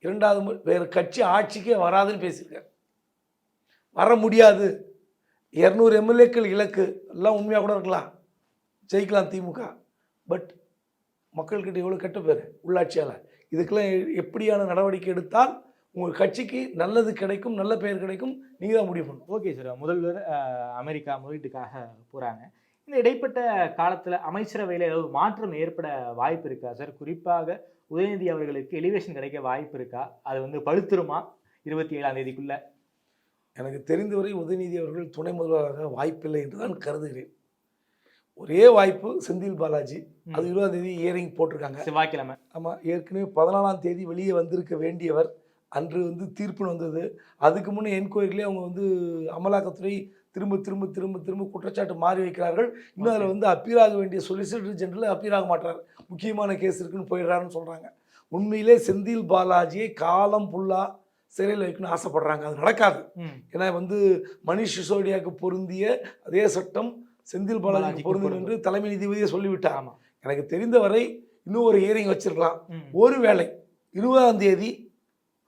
2வது வேறு கட்சி ஆட்சிக்கே வராதுன்னு பேசியிருக்காரு. வர முடியாது, 200 எம்எல்ஏக்கள் இலக்கு எல்லாம் உண்மையாக கூட இருக்கலாம், ஜெயிக்கலாம் திமுக. பட் மக்கள்கிட்ட எவ்வளோ கெட்ட பேர் உள்ளாட்சியால். இதுக்கெல்லாம் எப்படியான நடவடிக்கை எடுத்தால் உங்கள் கட்சிக்கு நல்லது கிடைக்கும், நல்ல பெயர் கிடைக்கும், நீங்கள் தான் முடிவு பண்ணணும். ஓகே சார், முதல்வர் அமெரிக்கா முதலீட்டுக்காக போகிறாங்க. இந்த இடைப்பட்ட காலத்தில் அமைச்சரவையில் ஏதாவது மாற்றம் ஏற்பட வாய்ப்பு இருக்கா சார்? குறிப்பாக உதயநிதி அவர்களுக்கு எலிவேஷன் கிடைக்க வாய்ப்பு இருக்கா? அது வந்து பழுத்துருமா 27ஆம் தேதிக்குள்ள? எனக்கு தெரிந்தவரை உதயநிதி அவர்கள் துணை முதல்வராக வாய்ப்பில்லை என்று தான் கருதுகிறேன். ஒரே வாய்ப்பு செந்தில் பாலாஜி, அது 20ஆம் தேதி ஹியரிங் போட்டிருக்காங்க, செவ்வாய்க்கிழமை. ஆமாம், ஏற்கனவே 14ஆம் தேதி வெளியே வந்திருக்க வேண்டியவர், அன்று வந்து தீர்ப்புன்னு வந்தது. அதுக்கு முன்னே என்கொயரிலே அவங்க வந்து அமலாக்கத்துறை திரும்ப திரும்ப திரும்ப திரும்ப குற்றச்சாட்டு மாறி வைக்கிறார்கள். இன்னும் அதில் வந்து அப்பீல் ஆக வேண்டிய சொலிசிட்டர் ஜெனரல் அப்பீல் ஆக மாட்டார், முக்கியமான கேஸ் இருக்குன்னு போயிடுறாருன்னு சொல்கிறாங்க. உண்மையிலே செந்தில் பாலாஜியை காலம் ஃபுல்லாக சிறையில் வைக்கணும்னு ஆசைப்படுறாங்க. அது நடக்காது. ஏன்னா வந்து மணிஷ் சிசோடியாவுக்கு பொருந்திய அதே சட்டம் செந்தில் பாலாஜிக்கு பொருந்தும் என்று தலைமை நீதிபதியை சொல்லிவிட்டார். எனக்கு தெரிந்தவரை இன்னும் ஒரு ஹியரிங் வச்சிருக்கலாம். ஒருவேளை 20ஆம் தேதி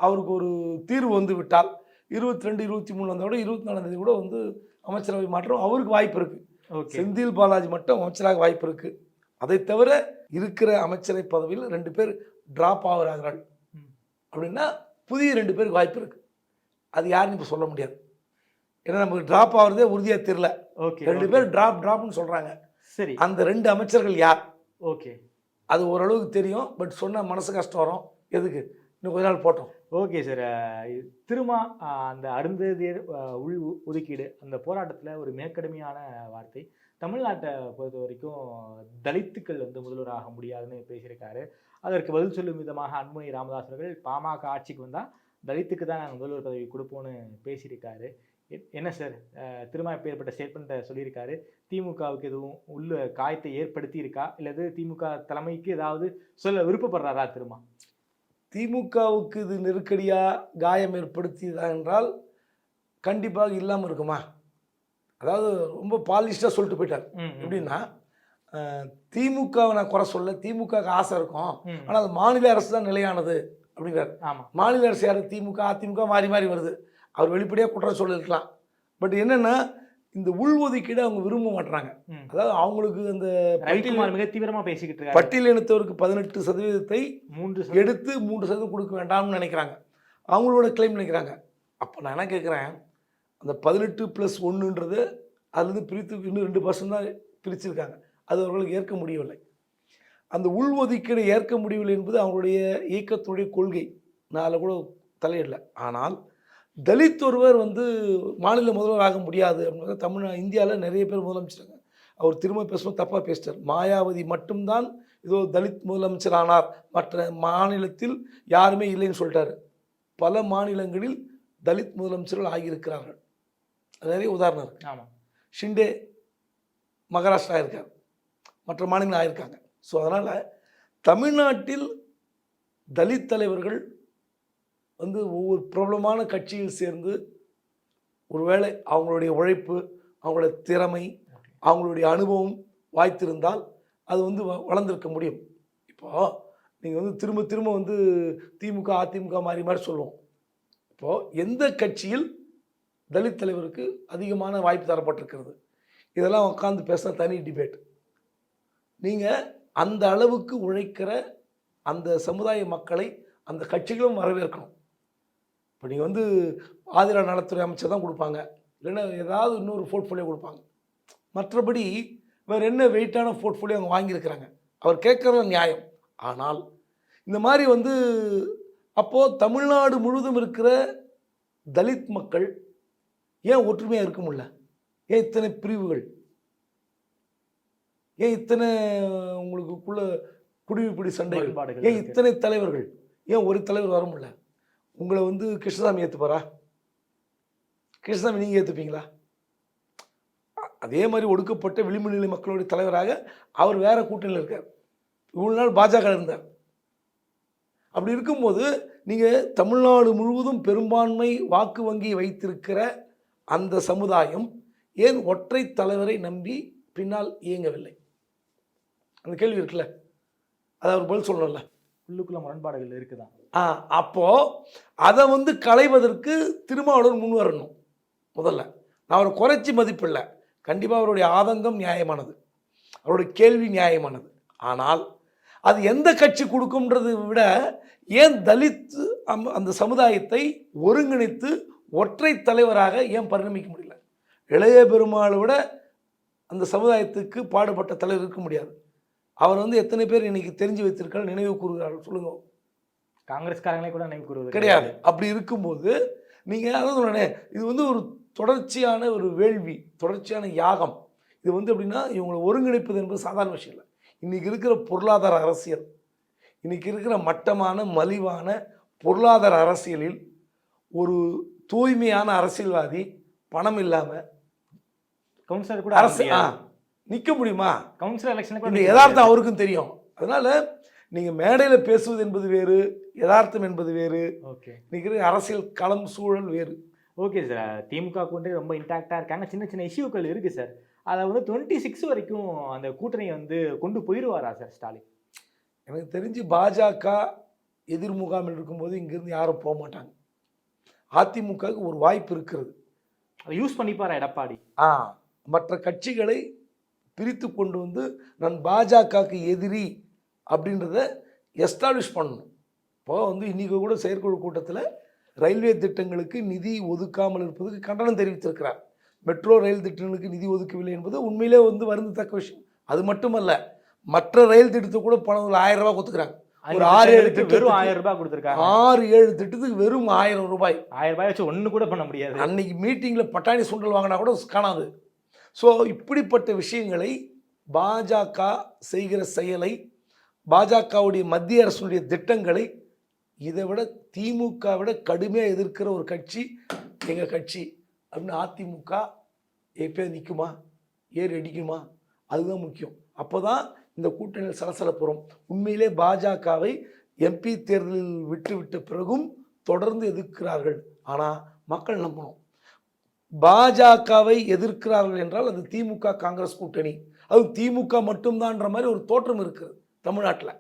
அவருக்கு ஒரு தீர்வு வந்து விட்டால் 22, 23 வந்தோட 24ஆம் தேதி கூட வந்து அமைச்சரவை மாற்றம் அவருக்கு வாய்ப்பு இருக்குது. செந்தில் பாலாஜி மட்டும் அமைச்சராக வாய்ப்பு இருக்குது. அதை தவிர இருக்கிற அமைச்சரை பதவியில் 2 பேர் டிராப் ஆகிறார்கள் அப்படின்னா புதிய 2 பேருக்கு வாய்ப்பு இருக்குது. அது யாருன்னு இப்போ சொல்ல முடியாது, ஏன்னா நமக்கு டிராப் ஆகிறதே உறுதியாக தெரியல. 2 பேர் டிராப்னு சொல்கிறாங்க. சரி, அந்த 2 அமைச்சர்கள் யார்? ஓகே, அது ஓரளவுக்கு தெரியும். பட் சொன்னால் மனசு கஷ்டம் வரும். எதுக்கு, இன்னும் கொஞ்ச நாள் போட்டோம். Okay sir. திருமா அந்த அருந்ததியர் உள் ஒதுக்கீடு அந்த போராட்டத்தில் ஒரு மிக கடுமையான வார்த்தை. தமிழ்நாட்டை பொறுத்த வரைக்கும் தலித்துக்கள் வந்து முதல்வராக முடியாதுன்னு பேசியிருக்காரு. அதற்கு பதில் சொல்லும் விதமாக அன்புமணி ராமதாஸ் அவர்கள் பாமக ஆட்சிக்கு வந்தால் தலித்துக்கு தான் நாங்கள் முதல்வர் பதவி கொடுப்போன்னு பேசியிருக்காரு. என்ன சார் திரும்ப எப்பேற்பட்ட ஸ்டேட்மெண்ட்டை சொல்லியிருக்காரு? திமுகவுக்கு எதுவும் உள்ள காயத்தை ஏற்படுத்தி இருக்கா, இல்லது திமுக தலைமைக்கு ஏதாவது சொல்ல விருப்பப்படுறாரா திரும்ப? திமுகவுக்கு இது நெருக்கடியாக காயம் ஏற்படுத்தியதா என்றால் கண்டிப்பாக இல்லாமல் இருக்குமா? அதாவது ரொம்ப பாலிஷ்டாக சொல்லிட்டு போயிட்டார். எப்படின்னா திமுகவை நான் குறை சொல்ல, திமுகவுக்கு ஆசை இருக்கும், ஆனால் அது மாநில அரசு தான் நிலையானது அப்படிங்கிறார். மாநில அரசு யார்? திமுக அதிமுக மாறி மாறி வருது. அவர் வெளிப்படையாக குற்றம் சொல்லியிருக்கலாம். பட் என்னென்னா இந்த உள்ஒதுக்கீடு அவங்க விரும்ப மாட்டுறாங்க. அதாவது அவங்களுக்கு அந்த மிக தீவிரமாக பேசிக்கிட்டு இருக்காரு. பட்டியலினத்தவருக்கு 18% 3% எடுத்து 3% கொடுக்க வேண்டாம்னு நினைக்கிறாங்க. அவங்களோட கிளைம் நினைக்கிறாங்க. அப்போ நான் என்ன கேட்குறேன், அந்த 18+1ன்றது அதுலேருந்து பிரித்து இன்னும் 2% தான் பிரிச்சிருக்காங்க. அது அவர்களுக்கு ஏற்க முடியவில்லை. அந்த உள்ஒதுக்கீடு ஏற்க முடியவில்லை என்பது அவங்களுடைய இயக்கத்துடைய கொள்கை. நான் அதில் கூட தலையிடல. ஆனால் தலித் ஒருவர் வந்து மாநில முதல்வர் ஆக முடியாது அப்படின்னா இந்தியாவில் நிறைய பேர் முதலமைச்சராங்க. அவர் திரும்ப பேசும்போது தப்பாக பேசிட்டார். மாயாவதி மட்டும்தான் ஏதோ தலித் முதலமைச்சர் ஆனார், மற்ற மாநிலத்தில் யாருமே இல்லைன்னு சொல்லிட்டாரு. பல மாநிலங்களில் தலித் முதலமைச்சர்கள் ஆகியிருக்கிறார்கள். நிறைய உதாரணம் இருக்கு. ஆமாம், ஷிண்டே மகாராஷ்டிரா இருக்கார், மற்ற மாநிலங்கள் ஆகியிருக்காங்க. ஸோ அதனால் தமிழ்நாட்டில் தலித் தலைவர்கள் வந்து ஒவ்வொரு பிரபலமான கட்சியில் சேர்ந்து ஒருவேளை அவங்களுடைய உழைப்பு, அவங்களுடைய திறமை, அவங்களுடைய அனுபவம் வாய்த்திருந்தால் அது வந்து வளர்ந்துருக்க முடியும். இப்போது நீங்கள் வந்து திரும்ப திரும்ப வந்து திமுக அதிமுக மாறி மாறி சொல்லுவோம். இப்போது எந்த கட்சியில் தலித் தலைவருக்கு அதிகமான வாய்ப்பு தரப்பட்டிருக்கிறது, இதெல்லாம் உட்காந்து பேச தனி டிபேட். நீங்கள் அந்த அளவுக்கு உழைக்கிற அந்த சமுதாய மக்களை அந்த கட்சிகளும் வரவேற்கணும். இப்போ நீங்கள் வந்து ஆதிரா நலத்துறை அமைச்சர் தான் கொடுப்பாங்க, இல்லைன்னா ஏதாவது இன்னொரு போர்ட்ஃபோலியோ கொடுப்பாங்க. மற்றபடி வேறு என்ன வெயிட்டான போர்ட்ஃபோலியோ அவங்க வாங்கியிருக்கிறாங்க. அவர் கேட்குறது நியாயம். ஆனால் இந்த மாதிரி வந்து அப்போது தமிழ்நாடு முழுவதும் இருக்கிற தலித் மக்கள் ஏன் ஒற்றுமையாக இருக்க முடியல? ஏன் இத்தனை பிரிவுகள்? ஏன் இத்தனை உங்களுக்குள்ள குடிப்பிடி சண்டைகள்? ஏன் இத்தனை தலைவர்கள்? ஏன் ஒரு தலைவர் வர முடியல? உங்களை வந்து கிருஷ்ணசாமி ஏற்றுப்பாரா? கிருஷ்ணசாமி நீங்கள் ஏற்றுப்பீங்களா? அதே மாதிரி ஒடுக்கப்பட்ட விளிம்பு நிலை மக்களுடைய தலைவராக அவர் வேற கூட்டணியில் இருக்கார். இவ்வளோ நாள் பாஜக இருந்தார். அப்படி இருக்கும்போது நீங்கள் தமிழ்நாடு முழுவதும் பெரும்பான்மை வாக்கு வங்கி வைத்திருக்கிற அந்த சமுதாயம் ஏன் ஒற்றை தலைவரை நம்பி பின்னால் இயங்கவில்லை? அந்த கேள்வி இருக்குல்ல, அதை அவர் பதில் சொல்லணும்ல. உள்ளுக்குள்ள முரண்பாடுகள் இருக்குதான். அப்போது அதை வந்து களைவதற்கு திருமாவளவன் முன் வரணும். முதல்ல நான் அவரை குறைச்சி மதிப்பில்லை. கண்டிப்பாக அவருடைய ஆதங்கம் நியாயமானது, அவருடைய கேள்வி நியாயமானது. ஆனால் அது எந்த கட்சி கொடுக்கும்ன்றதை விட ஏன் தலித் அந்த சமுதாயத்தை ஒருங்கிணைத்து ஒற்றை தலைவராக ஏன் பரிணமிக்க முடியல? இளைய பெருமாளை விட அந்த சமுதாயத்துக்கு பாடுபட்ட தலைவர் இருக்க முடியாது. அவர் வந்து எத்தனை பேர் இன்னைக்கு தெரிஞ்சு வைத்திருக்காரு, நினைவு கூறுகிறார்கள் சொல்லுங்க? காங்கிரஸ்காரங்களே கூட நினைவு கூறுவது கிடையாது. அப்படி இருக்கும்போது நீங்கள் அதான் சொன்னேன், இது வந்து ஒரு தொடர்ச்சியான ஒரு வேள்வி, தொடர்ச்சியான யாகம். இது வந்து எப்படின்னா இவங்களை ஒருங்கிணைப்பது என்பது சாதாரண விஷயம் இல்லை. இன்றைக்கி இருக்கிற பொருளாதார அரசியல், இன்றைக்கி இருக்கிற மட்டமான மலிவான பொருளாதார அரசியலில் ஒரு தூய்மையான அரசியல்வாதி பணம் இல்லாமல் கவுன்சிலர் கூட நிற்க முடியுமா? கவுன்சிலர் எலெக்ஷன் இந்த யதார்த்தம் அவருக்கும் தெரியும். அதனால் நீங்கள் மேடையில் பேசுவது என்பது வேறு, யதார்த்தம் என்பது வேறு. ஓகே, இன்னைக்கு அரசியல் களம் சூழல் வேறு. ஓகே சார், திமுக கொண்டு ரொம்ப இன்டாக்டாக இருக்காங்க. சின்ன சின்ன இஷ்யூக்கள் இருக்குது சார். அதை வந்து 26 வரைக்கும் அந்த கூட்டணியை வந்து கொண்டு போயிடுவாரா சார் ஸ்டாலின்? எனக்கு தெரிஞ்சு பாஜக எதிர்முகாமில் இருக்கும்போது இங்கேருந்து யாரும் போக மாட்டாங்க. அதிமுகவுக்கு ஒரு வாய்ப்பு இருக்கிறது, அதை யூஸ் பண்ணிப்பாரா எடப்பாடி? மற்ற கட்சிகளை பிரித்து கொண்டு வந்து நான் பாஜகவுக்கு எதிரி அப்படின்றத எஸ்டாப்ளிஷ் பண்ணணும். இப்போது வந்து இன்றைக்கி கூட செயற்குழு கூட்டத்தில் ரயில்வே திட்டங்களுக்கு நிதி ஒதுக்காமல் இருப்பதுக்கு கண்டனம் தெரிவித்திருக்கிறார். மெட்ரோ ரயில் திட்டங்களுக்கு நிதி ஒதுக்கவில்லை என்பது உண்மையிலே வந்து வருந்தத்தக்க விஷயம். அது மட்டுமல்ல, மற்ற ரயில் திட்டத்தை கூட பணம் 1000 ரூபா கொடுத்துக்கிறாங்க. ஒரு 6-7 திட்டத்துக்கு வெறும் 1000 ரூபாய் கொடுத்துருக்காங்க. 6-7 திட்டத்துக்கு வெறும் 1000 ரூபாய். 1000 ரூபாய் வச்சு ஒண்ணு கூட பண்ண முடியாது. அன்னைக்கு மீட்டிங்கில் பட்டாணி சுண்டல் வாங்கினா கூட காணாது. ஸோ இப்படிப்பட்ட விஷயங்களை பாஜக செய்கிற செயலை, பாஜகவுடைய மத்திய அரசுடைய திட்டங்களை இதை விட திமுக விட கடுமையாக எதிர்க்கிற ஒரு கட்சி எங்கள் கட்சி அப்படின்னு அதிமுக எப்போ நிற்குமா, ஏறி அடிக்குமா, அதுதான் முக்கியம். அப்போ தான் இந்த கூட்டணியில் சலசலப்புறம். உண்மையிலே பாஜகவை எம்பி தேர்தலில் விட்டு பிறகும் தொடர்ந்து எதிர்க்கிறார்கள். ஆனால் மக்கள் நம்பணும். பாஜகவை எதிர்க்கிறார்கள் என்றால் அது திமுக காங்கிரஸ் கூட்டணி, அது திமுக மட்டும்தான்ற மாதிரி ஒரு தோற்றம் இருக்குது தமிழ்நாட்டில்.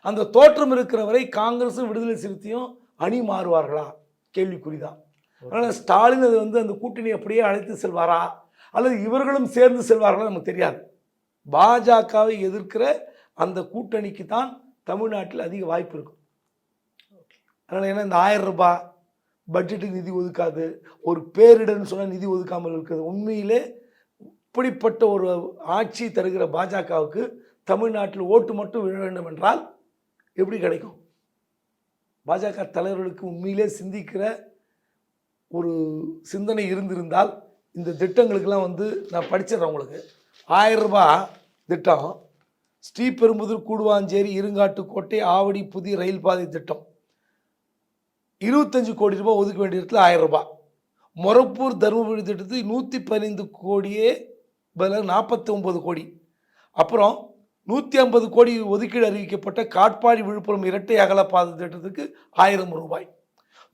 அந்த தோற்றம் இருக்கிற வரை காங்கிரஸும் விடுதலை சிறுத்தையும் அணி மாறுவார்களா கேள்விக்குறிதான். அதனால் ஸ்டாலின் அது அந்த கூட்டணி அப்படியே அழைத்து செல்வாரா அல்லது இவர்களும் சேர்ந்து செல்வார்களா நமக்கு தெரியாது. பாஜகவை எதிர்க்கிற அந்த கூட்டணிக்கு தான் தமிழ்நாட்டில் அதிக வாய்ப்பு இருக்கும். அதனால் ஏன்னா இந்த 1000 ரூபாய் பட்ஜெட்டுக்கு நிதி ஒதுக்காது, ஒரு பேரிடர்னு சொன்னால் நிதி ஒதுக்காமல் இருக்கிறது. உண்மையிலே இப்படிப்பட்ட ஒரு ஆட்சி தருகிற பாஜகவுக்கு தமிழ்நாட்டில் ஓட்டு மட்டும் விழ வேண்டும் என்றால் எப்படி கிடைக்கும்? பாஜக தலைவர்களுக்கு உண்மையிலே சிந்திக்கிற ஒரு சிந்தனை இருந்திருந்தால் இந்த திட்டங்களுக்கெல்லாம் நான் படிச்சிடறேன் உங்களுக்கு. 1000 ரூபாய் திட்டம், ஸ்ரீபெரும்புதூர், கூடுவாஞ்சேரி, இருங்காட்டுக்கோட்டை, ஆவடி புதிய ரயில் பாதை திட்டம் 25 கோடி ரூபாய் ஒதுக்க வேண்டிய இடத்துல 1000 ரூபாய். மொரப்பூர் தருமபுரி திட்டத்துக்கு 115 கோடியே பதிலாக 49 கோடி. அப்புறம் 150 கோடி ஒதுக்கீடு அறிவிக்கப்பட்ட காட்பாடி விழுப்புரம் இரட்டை அகல பாதை திட்டத்துக்கு 1000 ரூபாய்.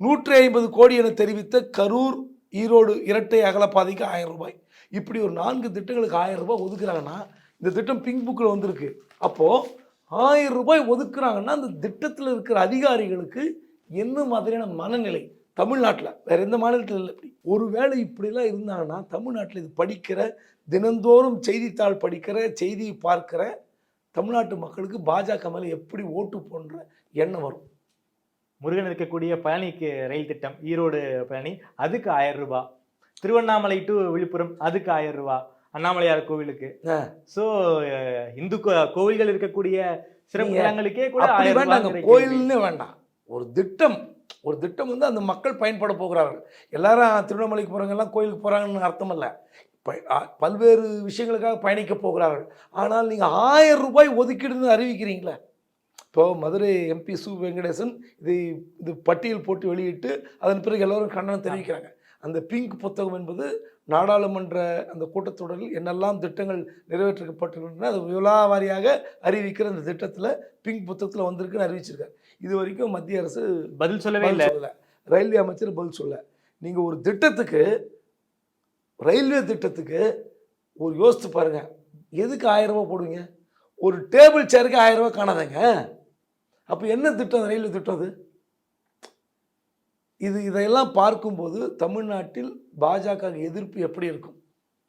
150 கோடி என தெரிவித்த கரூர் ஈரோடு இரட்டை அகல பாதைக்கு 1000 ரூபாய். இப்படி ஒரு 4 திட்டங்களுக்கு 1000 ரூபாய் ஒதுக்குறாங்கன்னா, இந்த திட்டம் பிங்க் புக்கில் வந்திருக்கு. அப்போது 1000 ரூபாய் ஒதுக்குறாங்கன்னா அந்த திட்டத்தில் இருக்கிற அதிகாரிகளுக்கு என்ன மாதிரியான மனநிலை தமிழ்நாட்டில், வேறு எந்த மாநிலத்தில் இல்லை. இப்படி ஒருவேளை இப்படிலாம் இருந்தாங்கன்னா தமிழ்நாட்டில் இது படிக்கிற, தினந்தோறும் செய்தித்தாள் படிக்கிற, செய்தியை பார்க்கிற தமிழ்நாட்டு மக்களுக்கு பாஜக மேலே எப்படி ஓட்டு போன்ற எண்ணம் வரும்? முருகன் இருக்கக்கூடிய பழனிக்கு ரயில் திட்டம், ஈரோடு பழனி, அதுக்கு 1000 ரூபாய். திருவண்ணாமலை டு விழுப்புரம் அதுக்கு 1000 ரூபாய், அண்ணாமலையார் கோவிலுக்கு. ஸோ இந்து கோவில்கள் இருக்கக்கூடிய சிறப்பு இடங்களுக்கே கூட 1000 ரூபாய். கோயில்னே வேண்டாம், ஒரு திட்டம் அந்த மக்கள் பயன்பட போகிறார்கள். எல்லாரும் திருவண்ணாமலைக்கு போகிறவங்கெல்லாம் கோயிலுக்கு போகிறாங்கன்னு அர்த்தம் இல்லை. பல்வேறு விஷயங்களுக்காக பயணிக்க போகிறார்கள். ஆனால் நீங்கள் 1000 ரூபாய் ஒதுக்கீடுன்னு அறிவிக்கிறீங்களே. இப்போ மதுரை எம்பி சு வெங்கடேசன் இது பட்டியல் போட்டு வெளியிட்டு அதன் பிறகு எல்லோரும் கண்டனம் தெரிவிக்கிறாங்க. அந்த பிங்க் புத்தகம் என்பது நாடாளுமன்ற அந்த கூட்டத்தொடரில் என்னெல்லாம் திட்டங்கள் நிறைவேற்றப்பட்டிருக்கின்றன அது விலாவாரியாக அறிவிக்கிற அந்த திட்டத்தில் பிங்க் புத்தகத்தில் வந்திருக்குன்னு அறிவிச்சிருக்காரு. இது வரைக்கும் மத்திய அரசு பதில் சொல்லவே இல்லை. ரயில்வே அமைச்சர் பதில் சொல்ல. நீங்கள் ஒரு திட்டத்துக்கு, ரயில்வே திட்டத்துக்கு ஒரு யோசித்து பாருங்கள், எதுக்கு 1000 ரூபாய் போடுவீங்க? ஒரு டேபிள் சேருக்கு 1000 ரூபாய் காணாதங்க. அப்போ என்ன திட்டம், ரயில்வே திட்டம் அது? இதையெல்லாம் பார்க்கும்போது தமிழ்நாட்டில் பாஜக எதிர்ப்பு எப்படி இருக்கும்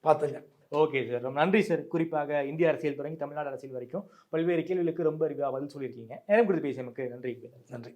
பார்த்துங்க. ஓகே சார், ரொம்ப நன்றி சார். குறிப்பாக இந்திய அரசியல் தொடங்கி தமிழ்நாடு அரசியல் வரைக்கும் பல்வேறு கேள்விகளுக்கு ரொம்ப பதில் சொல்லியிருக்கீங்க. நேரம் கொடுத்து பேசியமைக்கு நன்றி. நன்றி.